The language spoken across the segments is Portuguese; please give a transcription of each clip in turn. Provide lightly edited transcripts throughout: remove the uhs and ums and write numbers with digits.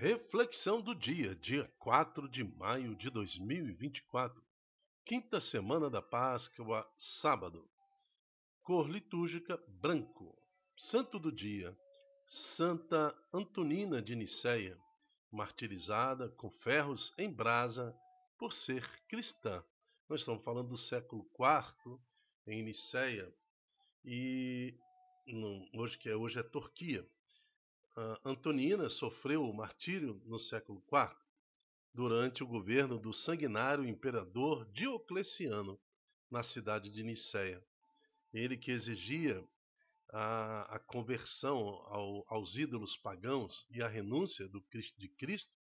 Reflexão do dia 4 de maio de 2024, quinta semana da Páscoa, sábado. Cor litúrgica branco. Santo do dia, Santa Antonina de Nicéia, martirizada com ferros em brasa por ser cristã. Nós estamos falando do século IV em Nicéia e hoje é Turquia. Antonina sofreu o martírio no século IV, durante o governo do sanguinário imperador Diocleciano, na cidade de Nicéia. Ele que exigia a conversão aos ídolos pagãos e a renúncia de Cristo,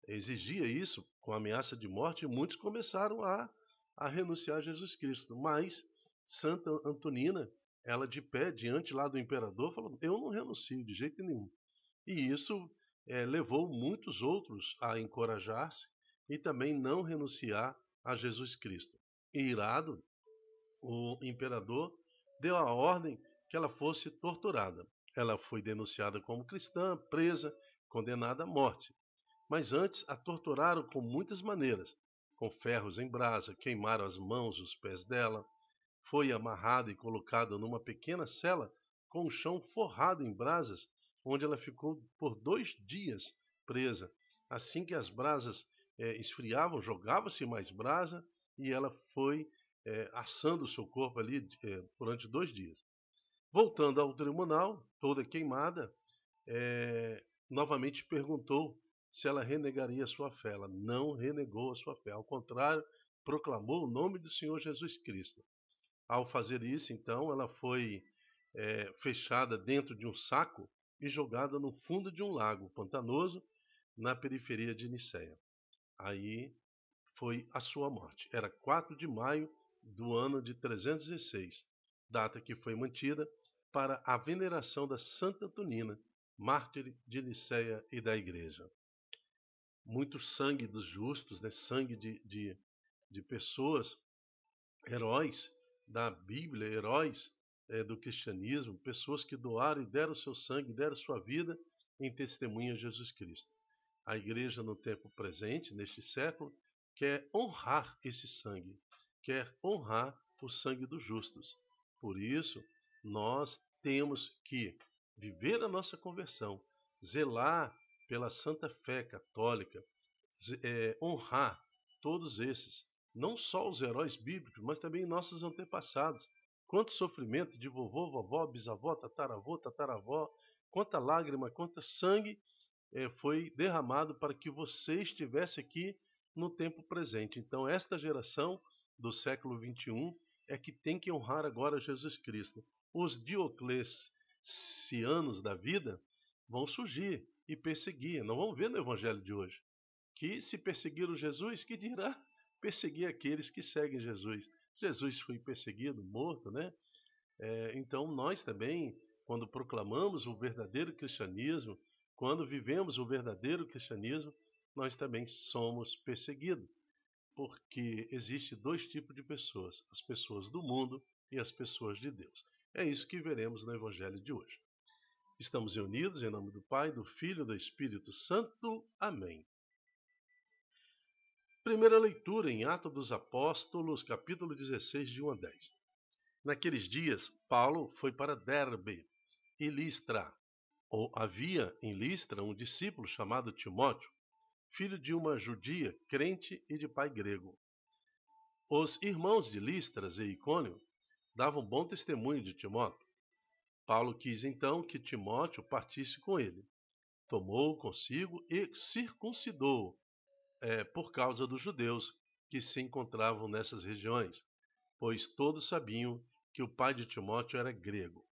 exigia isso com ameaça de morte, e muitos começaram a renunciar a Jesus Cristo. Mas Santa Antonina, ela de pé diante lá do imperador, falou: eu não renuncio de jeito nenhum. E isso levou muitos outros a encorajar-se e também não renunciar a Jesus Cristo. E irado, o imperador deu a ordem que ela fosse torturada. Ela foi denunciada como cristã, presa, condenada à morte. Mas antes a torturaram com muitas maneiras, com ferros em brasa, queimaram as mãos e os pés dela, foi amarrada e colocada numa pequena cela com o chão forrado em brasas, onde ela ficou por 2 dias presa. Assim que as brasas esfriavam, jogava-se mais brasa e ela foi assando o seu corpo ali durante 2 dias. Voltando ao tribunal, toda queimada, novamente perguntou se ela renegaria sua fé. Ela não renegou a sua fé, ao contrário, proclamou o nome do Senhor Jesus Cristo. Ao fazer isso, então, ela foi fechada dentro de um saco e jogada no fundo de um lago pantanoso na periferia de Nicéia. Aí foi a sua morte. Era 4 de maio do ano de 316, data que foi mantida para a veneração da Santa Antonina, mártir de Nicéia e da Igreja. Muito sangue dos justos, né? Sangue de pessoas, heróis da Bíblia, heróis do cristianismo, pessoas que doaram e deram seu sangue, deram sua vida em testemunho a Jesus Cristo. A igreja no tempo presente, neste século, quer honrar esse sangue, quer honrar o sangue dos justos. Por isso, nós temos que viver a nossa conversão, zelar pela santa fé católica, honrar todos esses, não só os heróis bíblicos, mas também nossos antepassados. Quanto sofrimento de vovô, vovó, bisavó, tataravô, tataravó, quanta lágrima, quanto sangue foi derramado para que você estivesse aqui no tempo presente. Então, esta geração do século XXI é que tem que honrar agora Jesus Cristo. Os dioclecianos da vida vão surgir e perseguir. Não vão ver no evangelho de hoje que se perseguiram Jesus, que dirá perseguir aqueles que seguem Jesus. Jesus foi perseguido, morto, né? Então nós também, quando proclamamos o verdadeiro cristianismo, quando vivemos o verdadeiro cristianismo, nós também somos perseguidos. Porque existe 2 tipos de pessoas, as pessoas do mundo e as pessoas de Deus. É isso que veremos no evangelho de hoje. Estamos reunidos em nome do Pai, do Filho e do Espírito Santo. Amém. Primeira leitura em Atos dos Apóstolos, capítulo 16, de 1 a 10. Naqueles dias, Paulo foi para Derbe e Listra. Havia em Listra um discípulo chamado Timóteo, filho de uma judia, crente e de pai grego. Os irmãos de Listras e Icônio davam bom testemunho de Timóteo. Paulo quis então que Timóteo partisse com ele. Tomou-o consigo e circuncidou-o, por causa dos judeus que se encontravam nessas regiões, pois todos sabiam que o pai de Timóteo era grego.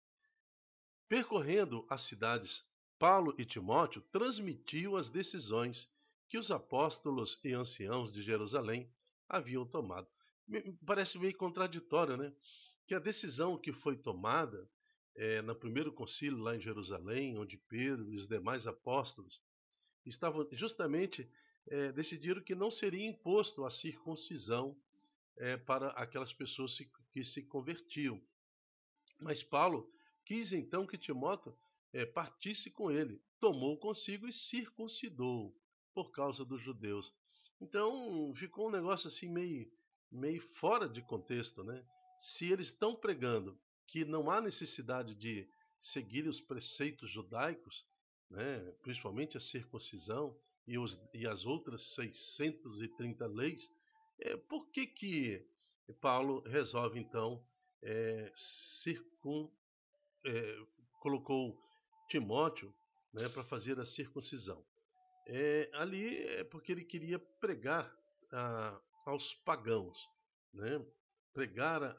Percorrendo as cidades, Paulo e Timóteo transmitiam as decisões que os apóstolos e anciãos de Jerusalém haviam tomado. Parece meio contraditório, né? Que a decisão que foi tomada no primeiro concílio lá em Jerusalém, onde Pedro e os demais apóstolos estavam justamente decidiram que não seria imposto a circuncisão para aquelas pessoas que se convertiam. Mas Paulo quis então que Timóteo partisse com ele. Tomou consigo e circuncidou por causa dos judeus. Então ficou um negócio assim meio fora de contexto, né? Se eles estão pregando que não há necessidade de seguir os preceitos judaicos, né? Principalmente a circuncisão e as outras 630 leis, por que Paulo resolve então é, circun, é, colocou Timóteo, né, para fazer a circuncisão? Ali é porque ele queria pregar aos pagãos, né? Pregar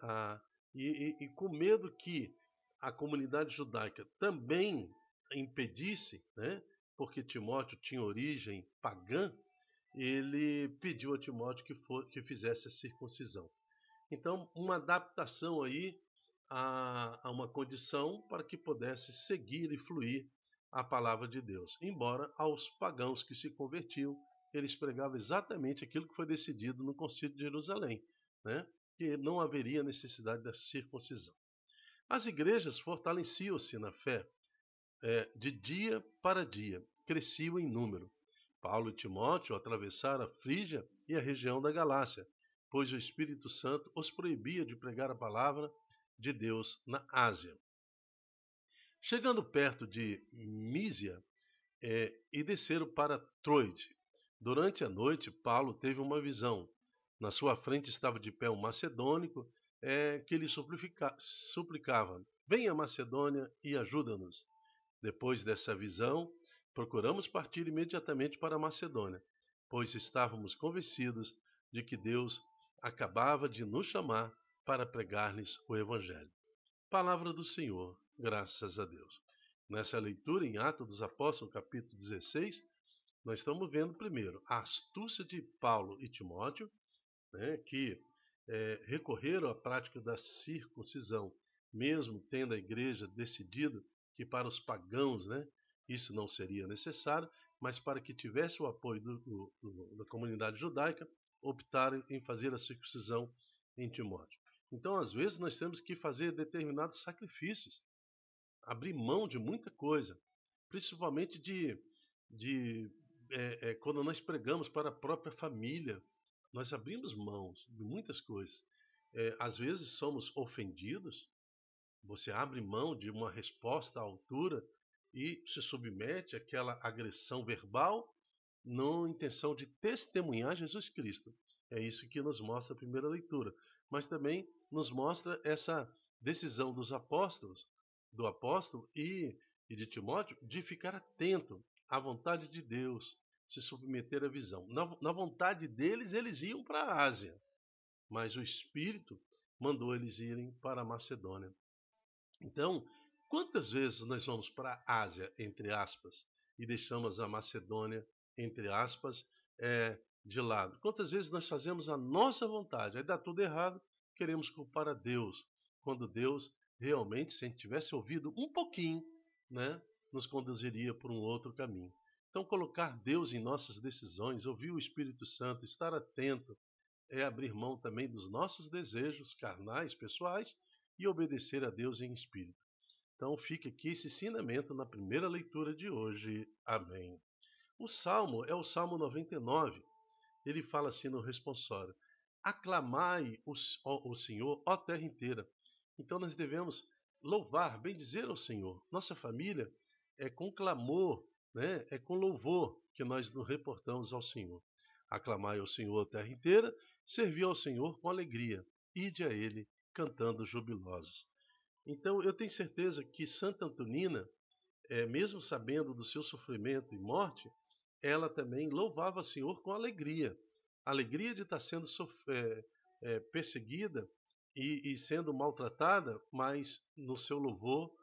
e com medo que a comunidade judaica também impedisse, né? Porque Timóteo tinha origem pagã, ele pediu a Timóteo que fizesse a circuncisão. Então, uma adaptação aí a uma condição para que pudesse seguir e fluir a palavra de Deus. Embora aos pagãos que se convertiam, eles pregavam exatamente aquilo que foi decidido no Concílio de Jerusalém, né? Que não haveria necessidade da circuncisão. As igrejas fortaleciam-se na fé de dia para dia, cresciam em número. Paulo e Timóteo atravessaram a Frígia e a região da Galácia, pois o Espírito Santo os proibia de pregar a palavra de Deus na Ásia. Chegando perto de Mísia, e desceram para Troade. Durante a noite, Paulo teve uma visão. Na sua frente estava de pé um macedônico que lhe suplicava: Venha, Macedônia, e ajuda-nos. Depois dessa visão, procuramos partir imediatamente para a Macedônia, pois estávamos convencidos de que Deus acabava de nos chamar para pregar-lhes o Evangelho. Palavra do Senhor, graças a Deus. Nessa leitura em Atos dos Apóstolos, capítulo 16, nós estamos vendo primeiro a astúcia de Paulo e Timóteo, né, que recorreram à prática da circuncisão, mesmo tendo a igreja decidido que para os pagãos, né, isso não seria necessário, mas para que tivesse o apoio da comunidade judaica, optaram em fazer a circuncisão em Timóteo. Então, às vezes, nós temos que fazer determinados sacrifícios, abrir mão de muita coisa, principalmente quando nós pregamos para a própria família, nós abrimos mãos de muitas coisas. Às vezes somos ofendidos, você abre mão de uma resposta à altura e se submete àquela agressão verbal na intenção de testemunhar Jesus Cristo. É isso que nos mostra a primeira leitura. Mas também nos mostra essa decisão dos apóstolos, do apóstolo e de Timóteo, de ficar atento à vontade de Deus, se submeter à visão. Na vontade deles, eles iam para a Ásia, mas o Espírito mandou eles irem para a Macedônia. Então, quantas vezes nós vamos para a Ásia, entre aspas, e deixamos a Macedônia, entre aspas, de lado? Quantas vezes nós fazemos a nossa vontade, aí dá tudo errado, queremos culpar a Deus, quando Deus realmente, se a gente tivesse ouvido um pouquinho, né, nos conduziria por um outro caminho. Então, colocar Deus em nossas decisões, ouvir o Espírito Santo, estar atento, é abrir mão também dos nossos desejos carnais, pessoais, e obedecer a Deus em espírito. Então fica aqui esse ensinamento na primeira leitura de hoje. Amém. O Salmo é o Salmo 99. Ele fala assim no responsório: Aclamai o Senhor, ó terra inteira. Então nós devemos louvar, bendizer ao Senhor. Nossa família é com clamor, né? É com louvor que nós nos reportamos ao Senhor. Aclamai ao Senhor, terra inteira, servi ao Senhor com alegria, ide a Ele cantando jubilosos. Então eu tenho certeza que Santa Antonina, mesmo sabendo do seu sofrimento e morte, ela também louvava o Senhor com alegria. Alegria de estar sendo perseguida e sendo maltratada, mas no seu louvor,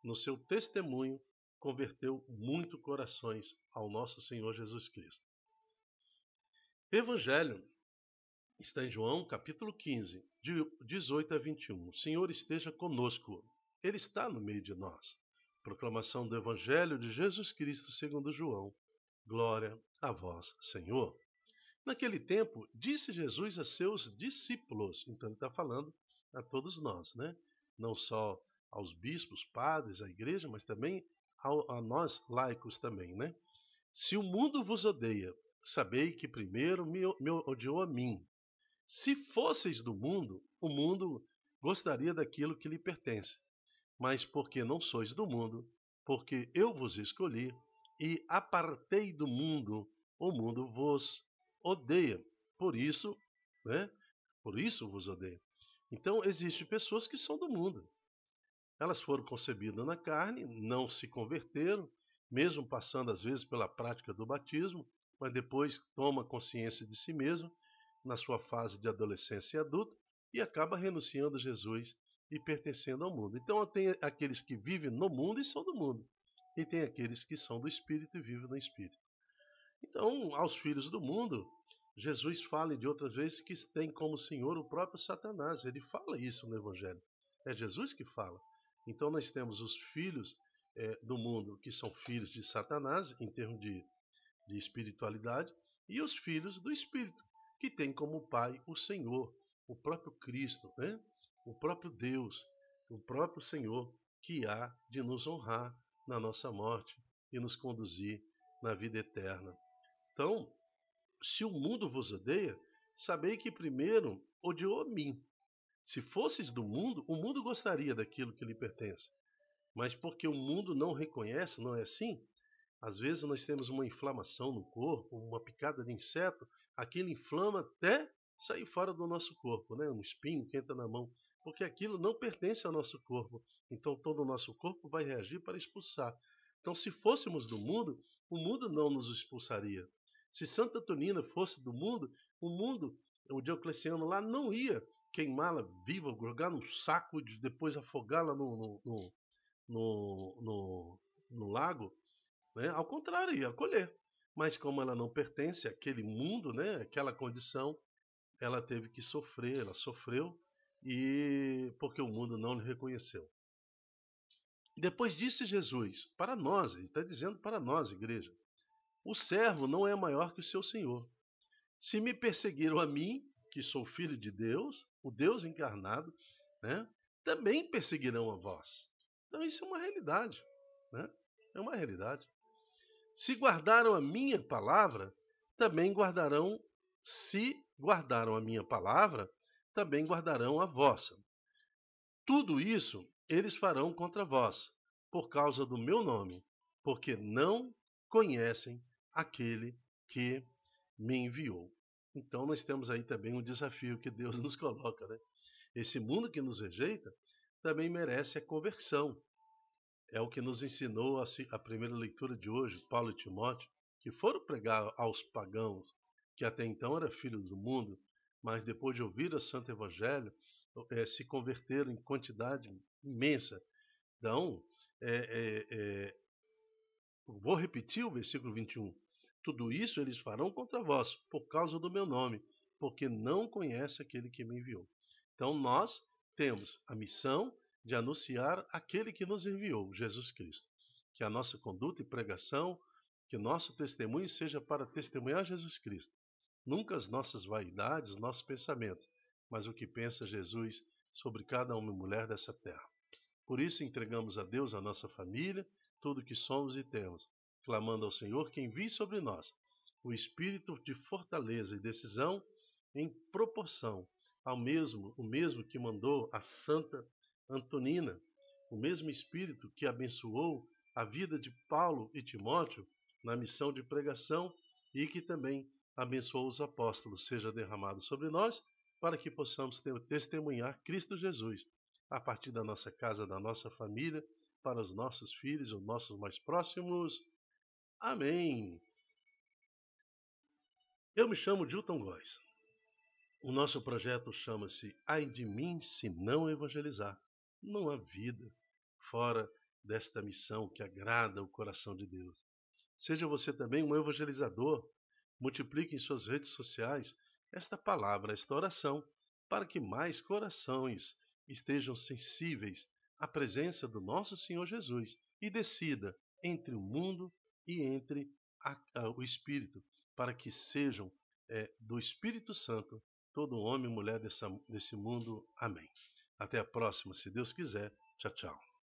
no seu testemunho, converteu muito corações ao nosso Senhor Jesus Cristo. Evangelho está em João, capítulo 15, de 18 a 21. O Senhor esteja conosco. Ele está no meio de nós. Proclamação do Evangelho de Jesus Cristo segundo João. Glória a vós, Senhor. Naquele tempo, disse Jesus a seus discípulos. Então ele está falando a todos nós, né? Não só aos bispos, padres, à igreja, mas também a nós laicos também, né? Se o mundo vos odeia, sabei que primeiro me odiou a mim. Se fosseis do mundo, o mundo gostaria daquilo que lhe pertence. Mas porque não sois do mundo, porque eu vos escolhi e apartei do mundo, o mundo vos odeia. Por isso, né? Por isso vos odeia. Então, existem pessoas que são do mundo. Elas foram concebidas na carne, não se converteram, mesmo passando às vezes pela prática do batismo, mas depois toma consciência de si mesmo na sua fase de adolescência e adulto e acaba renunciando a Jesus e pertencendo ao mundo. Então tem aqueles que vivem no mundo e são do mundo, e tem aqueles que são do Espírito e vivem no Espírito. Então, aos filhos do mundo, Jesus fala de outras vezes que tem como senhor o próprio Satanás. Ele fala isso no Evangelho. É Jesus que fala. Então nós temos os filhos do mundo, que são filhos de Satanás, em termos de espiritualidade, e os filhos do Espírito, que tem como pai o Senhor, o próprio Cristo, né? O próprio Deus, o próprio Senhor, que há de nos honrar na nossa morte e nos conduzir na vida eterna. Então, se o mundo vos odeia, sabei que primeiro odiou a mim. Se fosseis do mundo, o mundo gostaria daquilo que lhe pertence. Mas porque o mundo não reconhece, não é assim? Às vezes nós temos uma inflamação no corpo, uma picada de inseto, aquilo inflama até sair fora do nosso corpo, né? Um espinho que entra na mão, porque aquilo não pertence ao nosso corpo. Então todo o nosso corpo vai reagir para expulsar. Então se fôssemos do mundo, o mundo não nos expulsaria. Se Santa Antonina fosse do mundo, o Diocleciano lá não ia queimá-la viva, jogar num saco e depois afogá-la no lago, né? Ao contrário, ia acolher. Mas como ela não pertence àquele mundo, né, àquela condição, ela teve que sofrer, ela sofreu, e porque o mundo não lhe reconheceu. E depois disse Jesus, para nós, ele está dizendo para nós, igreja, o servo não é maior que o seu senhor. Se me perseguiram a mim, que sou filho de Deus, o Deus encarnado, né, também perseguirão a vós. Então isso é uma realidade, né? É uma realidade. Se guardaram a minha palavra, também guardarão, se guardaram a minha palavra, também guardarão a vossa. Tudo isso eles farão contra vós, por causa do meu nome, porque não conhecem aquele que me enviou. Então nós temos aí também um desafio que Deus nos coloca, né? Esse mundo que nos rejeita também merece a conversão. É o que nos ensinou a primeira leitura de hoje, Paulo e Timóteo, que foram pregar aos pagãos, que até então eram filhos do mundo, mas depois de ouvir o Santo Evangelho, se converteram em quantidade imensa. Então, vou repetir o versículo 21. Tudo isso eles farão contra vós, por causa do meu nome, porque não conhece aquele que me enviou. Então, nós temos a missão de anunciar aquele que nos enviou, Jesus Cristo. Que a nossa conduta e pregação, que nosso testemunho seja para testemunhar Jesus Cristo. Nunca as nossas vaidades, nossos pensamentos, mas o que pensa Jesus sobre cada homem e mulher dessa terra. Por isso entregamos a Deus a nossa família, tudo que somos e temos, clamando ao Senhor que envie sobre nós o espírito de fortaleza e decisão em proporção ao o mesmo que mandou a Santa Antonina, o mesmo espírito que abençoou a vida de Paulo e Timóteo na missão de pregação e que também abençoou os apóstolos, seja derramado sobre nós, para que possamos testemunhar Cristo Jesus a partir da nossa casa, da nossa família, para os nossos filhos, os nossos mais próximos. Amém. Eu me chamo Dilton Góes. O nosso projeto chama-se Ai de mim se não evangelizar. Não há vida fora desta missão que agrada o coração de Deus. Seja você também um evangelizador. Multiplique em suas redes sociais esta palavra, esta oração, para que mais corações estejam sensíveis à presença do nosso Senhor Jesus e decida entre o mundo e entre o Espírito, para que sejam do Espírito Santo todo homem e mulher desse mundo. Amém. Até a próxima, se Deus quiser. Tchau, tchau.